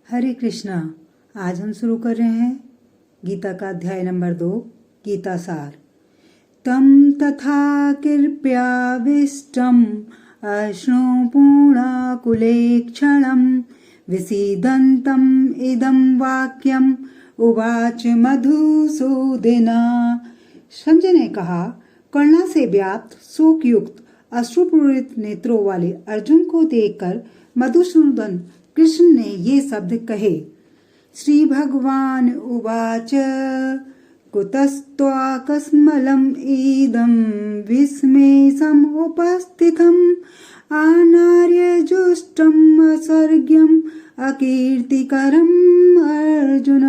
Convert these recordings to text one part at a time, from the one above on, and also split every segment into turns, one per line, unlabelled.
हरे कृष्णा। आज हम शुरू कर रहे हैं गीता का अध्याय नंबर 2, गीता सार। तम तथा कृप्याविष्टम अश्रुपूर्णाकुलेक्षणं विसीदन्तम् इदं वाक्यम उवाच मधुसूदना। संजय ने कहा, करुणा से व्याप्त शोकयुक्त अश्रुपूरित नेत्रों वाले अर्जुन को देखकर मधुसूदन कृष्ण ने ये शब्द कहे। श्री भगवान उवाच कुतस्त्वाकस्मलम् इदं विस्मेयम् उपस्थितम् आनार्यजुष्टम् अस्वर्ग्यम् अकीर्तिकरम् अर्जुन।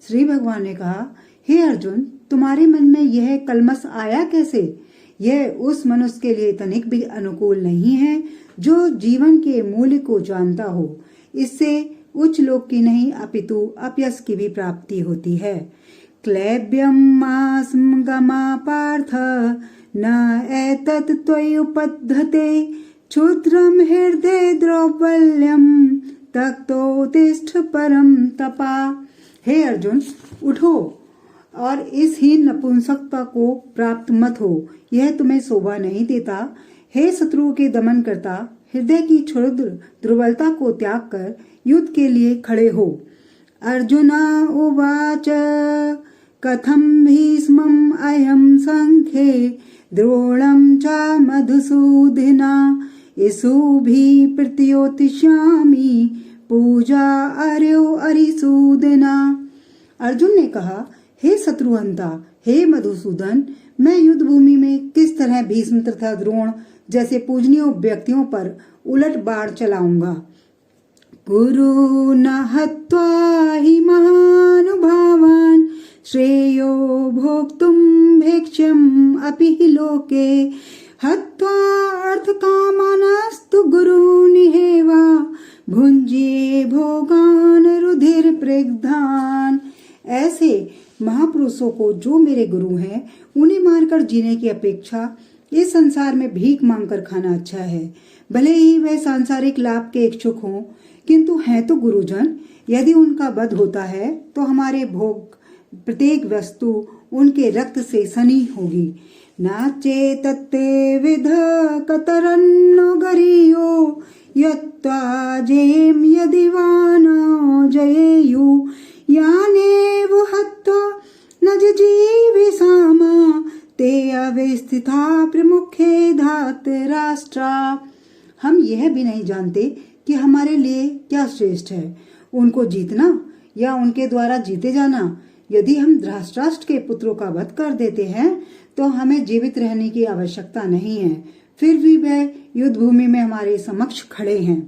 श्री भगवान ने कहा, हे अर्जुन, तुम्हारे मन में यह कलमश आया कैसे? यह उस मनुष्य के लिए तनिक भी अनुकूल नहीं है जो जीवन के मूल्य को जानता हो। इससे उच्च लोक की नहीं अपितु अपयश की भी प्राप्ति होती है। क्लैब्यम मास्म गमा पार्थ न एतत् त्वयुपद्धते क्षुद्रम हृदय द्रौबल्यम तक्तोतिष्ठ परम तपा। हे अर्जुन, उठो और इस हीन नपुंसकता को प्राप्त मत हो, यह तुम्हें शोभा नहीं देता। हे शत्रुओं के दमन करता, हृदय की क्षुद्र दुर्बलता को त्याग कर युद्ध के लिए खड़े हो। अर्जुना उवाच कथम भीष्मम् अयम् संख्ये द्रोणं च मधुसूदना इषुभिः प्रत्योतिष्यामि पूजा अर्यो अरिसूदना। अर्जुन ने कहा, हे शत्रुहंता, हे मधुसूदन, मैं युद्ध भूमि में किस तरह भीष्म तथा द्रोण जैसे पूजनीय व्यक्तियों पर उलट बाण चलाऊंगा। कुरु न हत्वा हि महानुभावान् श्रेयो भोक्तुं भैक्ष्यम् अपि हि लोके हत्वा अर्थकामानस्तु गुरूनिहेवा भुञ्जे भोगान् रुधिरप्रदग्धान्। ऐसे महापुरुषों को जो मेरे गुरु हैं, उन्हें मारकर जीने की अपेक्षा इस संसार में भीख मांगकर खाना अच्छा है। भले ही वह सांसारिक लाभ के इच्छुक हों, किंतु हैं तो गुरुजन। यदि उनका वध होता है तो हमारे भोग प्रत्येक वस्तु उनके रक्त से सनी होगी। नाचे तत्ते विध कतरन्नो गरियो यत्वा जेम यदि वानो जयेयु यानेव हत्वा न जीविषामा ते अवस्थिता प्रमुखे धात राष्ट्रा। हम यह भी नहीं जानते कि हमारे लिए क्या श्रेष्ठ है, उनको जीतना या उनके द्वारा जीते जाना। यदि हम धृतराष्ट्र के पुत्रों का वध कर देते हैं तो हमें जीवित रहने की आवश्यकता नहीं है, फिर भी वह युद्ध भूमि में हमारे समक्ष खड़े हैं।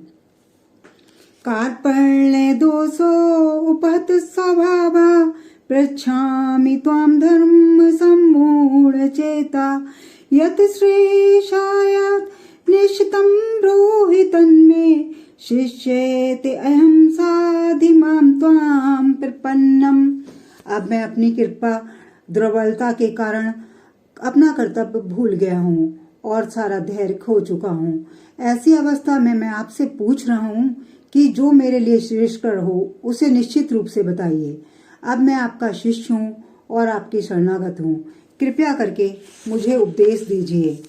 कार्पण्य दोषो उपहत स्वभावा पृच्छामि त्वां धर्म सम्मूढ़ चेता यत् श्रेषायात् निश्चितं ब्रूहि तन्मे शिष्येति अहं साधिमां त्वां प्रपन्नम्। अब मैं अपनी कृपा दुर्बलता के कारण अपना कर्तव्य भूल गया हूँ और सारा धैर्य खो चुका हूँ। ऐसी अवस्था में मैं आपसे पूछ रहा हूँ कि जो मेरे लिए श्रेष्ठकर हो उसे निश्चित रूप से बताइए। अब मैं आपका शिष्य हूँ और आपकी शरणागत हूँ, कृपया करके मुझे उपदेश दीजिए।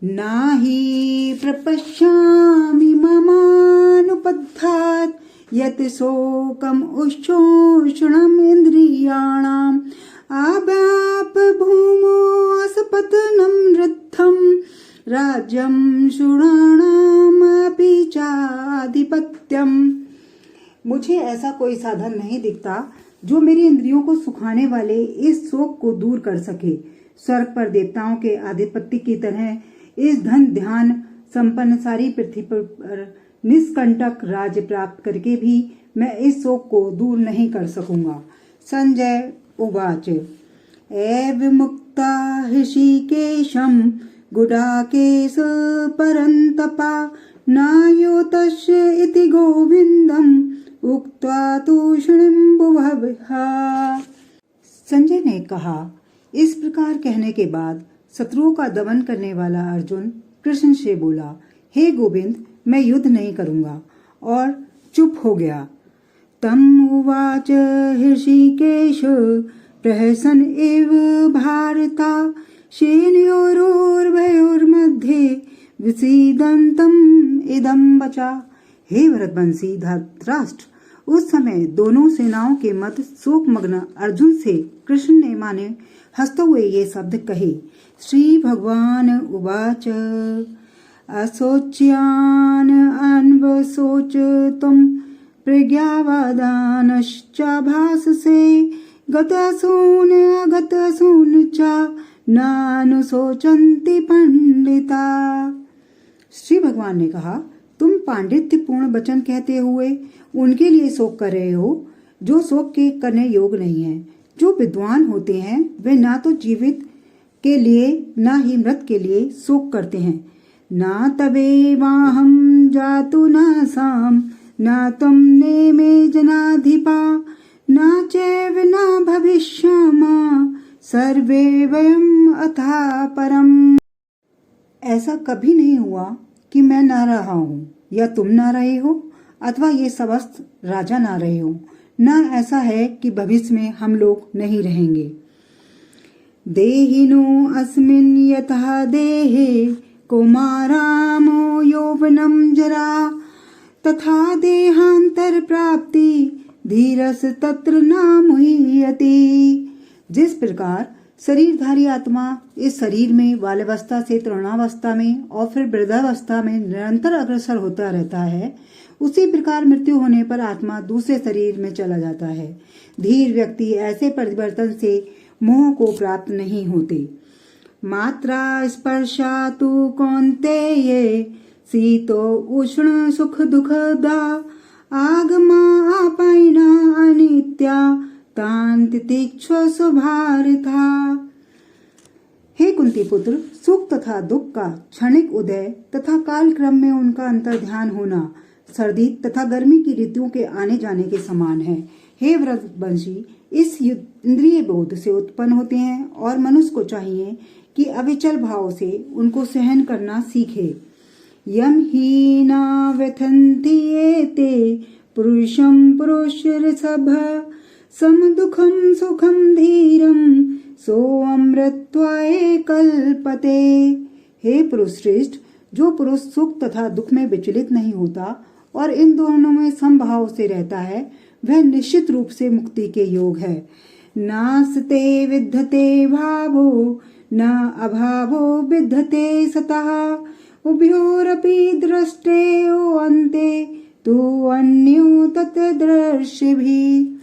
नाहि प्रपश्यामि ममानुपद्धात् यत् शोकम् उच्छोषणम् इन्द्रियाणाम् आव्याप भूमो असपतनं वृद्धं राज्यं शूराणामपि चाधिपत्यम्। मुझे ऐसा कोई साधन नहीं दिखता जो मेरी इंद्रियों को सुखाने वाले इस शोक को दूर कर सके। स्वर्ग पर देवताओं के आधिपत्य की तरह इस धन ध्यान संपन्न सारी पृथ्वी पर निष्कंटक राज्य प्राप्त करके भी मैं इस शोक को दूर नहीं कर सकूंगा। संजय उवाच एव मुक्ता ऋषिकेशं गुडाकेश परन्तपा नायो तस्य इति गोविंदम उक्त्वा तूष्णीम्बुवहा। संजय ने कहा, इस प्रकार कहने के बाद शत्रुओं का दमन करने वाला अर्जुन कृष्ण से बोला, हे गोविंद, मैं युद्ध नहीं करूंगा, और चुप हो गया। तम् उवाच हृषीकेश प्रहसन इव भारता सेनयोरुभयोर्मध्ये विसीदन्तम् इदं वचा। हे भरतवंशी धृतराष्ट्र, उस समय दोनों सेनाओं के मध्य शोकमग्न अर्जुन से कृष्ण ने माने हंसते हुए ये शब्द कहे। श्री भगवान उवाच असोच्यान अन्वसोचतुं प्रज्ञावादानश्च भाससे गतसून अगतसून च नानुशोचन्ति पंडिता। श्री भगवान ने कहा, तुम पांडित्यपूर्ण वचन कहते हुए उनके लिए शोक कर रहे हो जो शोक के करने योग्य नहीं है। जो विद्वान होते हैं वे ना तो जीवित के लिए ना ही मृत के लिए शोक करते हैं। ना तबे वाहम जातु ना साम ना तुम ने मे जनाधिपा ना चैव ना भविष्यामा सर्वे वयम अथा परम। ऐसा कभी नहीं हुआ कि मैं ना रहा हूँ या तुम ना रहे हो अथवा ये समस्त राजा ना रहे हो। ना ऐसा है कि भविष्य में हम लोग नहीं रहेंगे। देहिनो अस्मिन् यथा देहे कौमारामो यौवनम जरा तथा देहांतर प्राप्ति धीरस तत्र न मुह्यते। जिस प्रकार शरीरधारी आत्मा इस शरीर में बाल्यावस्था से तरुणावस्था में और फिर वृद्धावस्था में निरंतर अग्रसर होता रहता है, उसी प्रकार मृत्यु होने पर आत्मा दूसरे शरीर में चला जाता है। धीर व्यक्ति ऐसे परिवर्तन से मोह को प्राप्त नहीं होते। मात्रा स्पर्शा तु कौन्तेय शीतो उष्ण सुख दुखदा आगमा आपायिना अनित्या तांतितिक्ष्व भारता। हे कुंती पुत्र, सुख तथा दुख का क्षणिक उदय तथा काल क्रम में उनका अंतर ध्यान होना सर्दी तथा गर्मी की ऋतुओं के आने जाने के समान है। हे व्रतवंशी, इस इंद्रिय बोध से उत्पन्न होते हैं और मनुष्य को चाहिए कि अविचल भाव से उनको सहन करना सीखे। यम ही न व्यथन्ति एते पुरुषं पुरुषऋषभ सम दुखम सुखम धीरम सो अमृत्वाय कल्पते। हे पुरुष श्रेष्ठ, जो पुरुष सुख तथा दुख में विचलित नहीं होता और इन दोनों में समभाव से रहता है वह निश्चित रूप से मुक्ति के योग है। नास्ते विद्यते भावो न अभावो विद्यते सतः उभयोरपि दृष्टेयो अन्ते तु अन्यो तत्दर्शिभिः।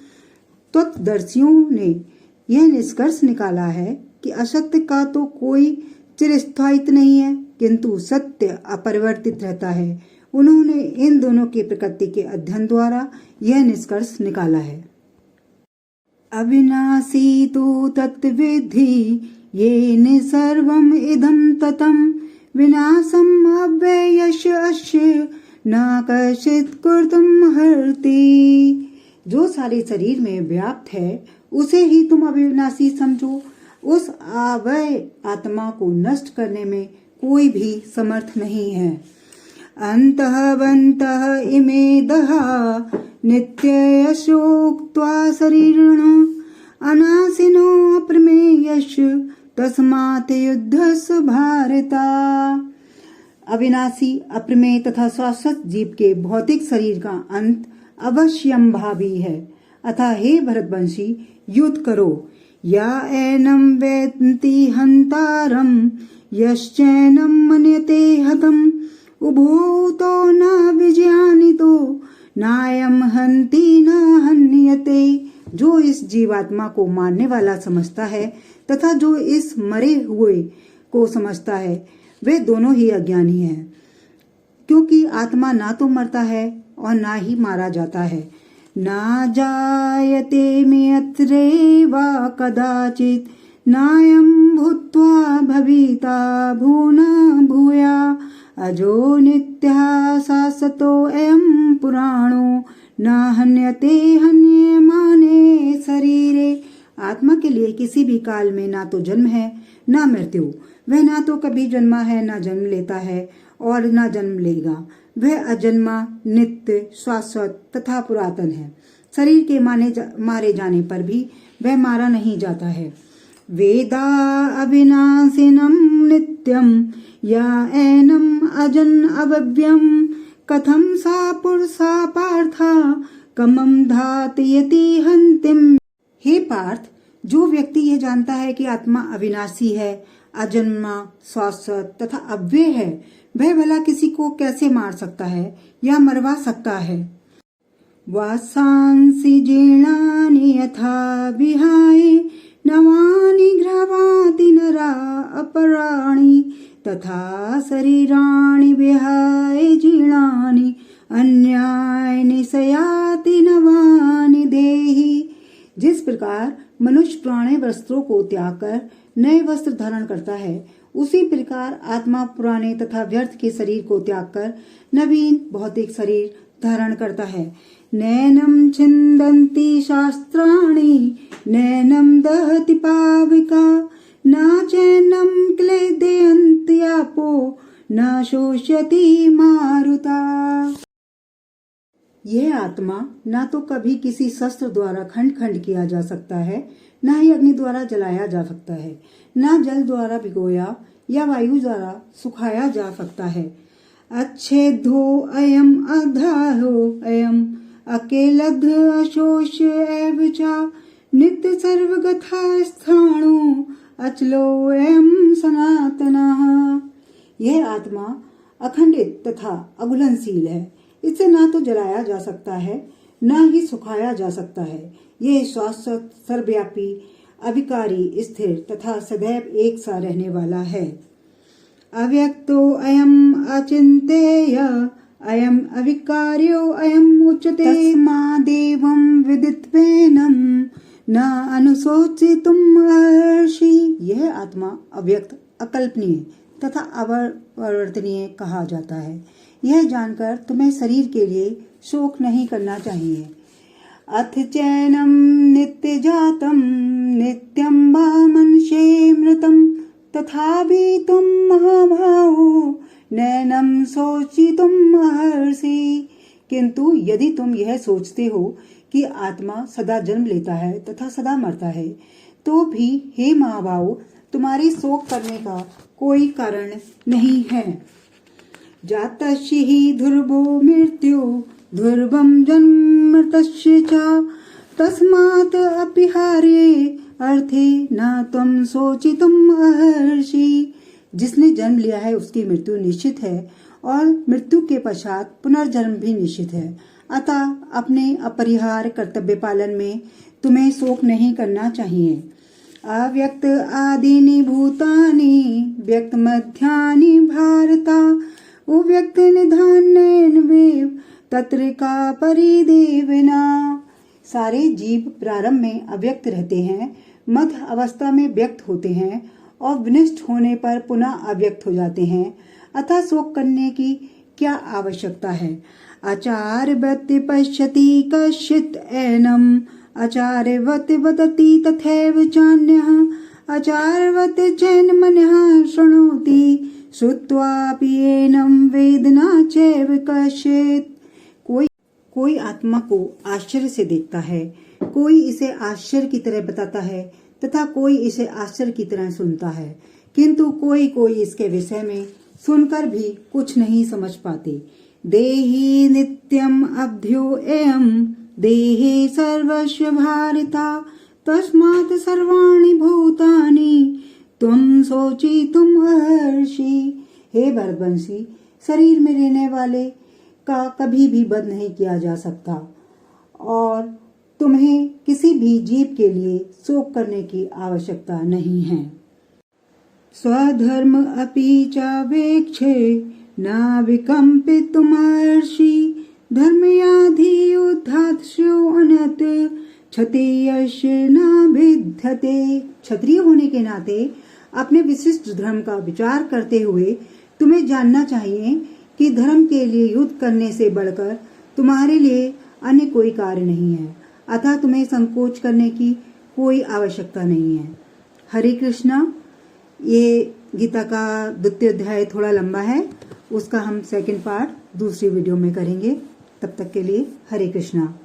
तत्दर्शियों ने यह निष्कर्ष निकाला है कि असत्य का तो कोई चिरस्थायित्व नहीं है, किंतु सत्य अपरिवर्तित रहता है। उन्होंने इन दोनों की प्रकृति के अध्ययन द्वारा यह निष्कर्ष निकाला है। अविनाशी तु तत्विद्धि येन सर्वम् इदं ततं विनाशम् अव्ययस्य अस्य न कश्चित् कर्तुम् अर्हति। जो सारे शरीर में व्याप्त है उसे ही तुम अविनाशी समझो। उस अव्यय आत्मा को नष्ट करने में कोई भी समर्थ नहीं है। अन्तः बन्तः इमे दहा नित्ययशोक्त्वा शरीरिणः अनाशिनो अप्रमेयस्य तस्मात् युद्धस्य भारता। अविनाशी अप्रमेय तथा शाश्वत जीव के भौतिक शरीर का अंत अवश्यंभावी है, अतः हे भरतवंशी युद्ध करो। या एनं वेत्ति हन्तारं यश्चैनं मन्यते हतम् उभौ तो न विजयानितो नायं हन्ति न हन्यते। जो इस जीवात्मा को मारने वाला समझता है तथा जो इस मरे हुए को समझता है वे दोनों ही अज्ञानी हैं, क्योंकि आत्मा ना तो मरता है और ना ही मारा जाता है। ना जायते मेऽत्रैव कदाचित् नायं भूत्वा भविता भूना भूया अजो नित्यः शाश्वतो अयं पुराणो न हन्यते हन्यमाने शरीरे। आत्मा के लिए किसी भी काल में ना तो जन्म है ना मृत्यु। वह ना तो कभी जन्मा है ना जन्म लेता है और ना जन्म लेगा। वह अजन्मा, नित्य, शाश्वत तथा पुरातन है। शरीर के मारे जाने पर भी वह मारा नहीं जाता है। वेदा अविनाशिनम नित्यम या एनम अजन अव्ययम कथम सा पुरुषा पार्था कमम धातयति हंतिम। हे पार्थ, जो व्यक्ति यह जानता है कि आत्मा अविनाशी है, अजन्मा, शाश्वत तथा अव्यय है, वह भला किसी को कैसे मार सकता है या मरवा सकता है। वासांसि जीर्णानि यथा विहाय नवानि गृह्णाति नरा अपराणि तथा शरीराणि विहाय जीर्णानि अन्यानि सयाति नवानि देहि। जिस प्रकार मनुष्य पुराने वस्त्रों को त्याग कर नए वस्त्र धारण करता है, उसी प्रकार आत्मा पुराने तथा व्यर्थ के शरीर को त्याग कर नवीन भौतिक शरीर धारण करता है। नैनम छिन्दन्ति शास्त्राणि नैनम दहति पाविका न चैनम क्लेदयन्ति आपो न शोष्यति मारुता। यह आत्मा न तो कभी किसी शस्त्र द्वारा खंड खंड किया जा सकता है, न ही अग्नि द्वारा जलाया जा सकता है, न जल द्वारा भिगोया या वायु द्वारा सुखाया जा सकता है। अच्छेदो अयम अधाहो अयम अकेलध अशोष एव च नित्य सर्वगथा स्थाणु अचलो एवं सनातनः। यह आत्मा अखंडित तथा अघुलनशील है। इसे ना तो जलाया जा सकता है, न ही सुखाया जा सकता है। यह शाश्वत, सर्वव्यापी, अविकारी, स्थिर तथा सदैव एक सा रहने वाला है। अव्यक्तो अयम अचिंतेय अयम अविकार्यो अयम उच्यते तस्मादेवं विदित्वेनं न अनुशोचितुम् अर्षि। यह आत्मा अव्यक्त, अकल्पनीय तथा अपरिवर्तनीय कहा जाता है। यह जानकर तुम्हें शरीर के लिए शोक नहीं करना चाहिए। अथ चैनम नित्य जातम नित्यम वा मनुष्ये मृतम तथापि तुम महाभावो नैनम सोचितुम महर्षि। किंतु यदि तुम यह सोचते हो कि आत्मा सदा जन्म लेता है तथा सदा मरता है, तो भी हे महाभाव, तुम्हारी शोक करने का कोई कारण नहीं है। जातस्य हि ध्रुवो मृत्यु ध्रुवं जन्म मृतस्य च तस्मात् अपिहार्ये अर्थे न त्वं शोचितुम् अर्हसि। जिसने जन्म लिया है उसकी मृत्यु निश्चित है और मृत्यु के पश्चात पुनर्जन्म भी निश्चित है। अतः अपने अपरिहार्य कर्तव्य पालन में तुम्हें शोक नहीं करना चाहिए। अव्यक्त आदीनि भूतानि व्यक्त मध्यानि भारता उव्यक्त निधानेन वेव तत्र का परिदेवना। सारे जीव प्रारंभ में अव्यक्त रहते हैं, मध्य अवस्था में व्यक्त होते हैं और विनष्ट होने पर पुनः अव्यक्त हो जाते हैं। अतः शोक करने की क्या आवश्यकता है। आचार्यवत् पश्यति कश्चित् एनम् आचार्यवत् वदति तथैव चान्यः आचार्यवत् चैन्मन्यः शृणोति श्रुत्वापि एनं वेद न चैव कश्चित्। कोई आत्मा को आश्चर्य से देखता है, कोई इसे आश्चर्य की तरह बताता है तथा कोई इसे आश्चर्य की तरह सुनता है, किंतु कोई कोई इसके विषय में सुनकर भी कुछ नहीं समझ पाते। देहि नित्यम अभ्यो एयम देहि सर्वस्व भारिता तस्मात् सर्वाणि भूतानि त्वं शोचितुम् अर्हसि। हे भरतवंशी, शरीर में रहने वाले का कभी भी वध नहीं किया जा सकता और तुम्हें किसी भी जीव के लिए शोक करने की आवश्यकता नहीं है। स्वधर्म अपि चावेक्षे न विकम्पितुमर्षि धर्मयाधियुद्धात्स्यो अनत क्षत्रियस्य न भिद्यते। क्षत्रिय होने के नाते अपने विशिष्ट धर्म का विचार करते हुए तुम्हें जानना चाहिए कि धर्म के लिए युद्ध करने से बढ़कर तुम्हारे लिए अन्य कोई कार्य नहीं है। अतः तुम्हें संकोच करने की कोई आवश्यकता नहीं है। हरे कृष्णा। ये गीता का 2वां अध्याय थोड़ा लंबा है उसका हम सेकंड पार्ट दूसरी वीडियो में करेंगे। तब तक के लिए हरे कृष्णा।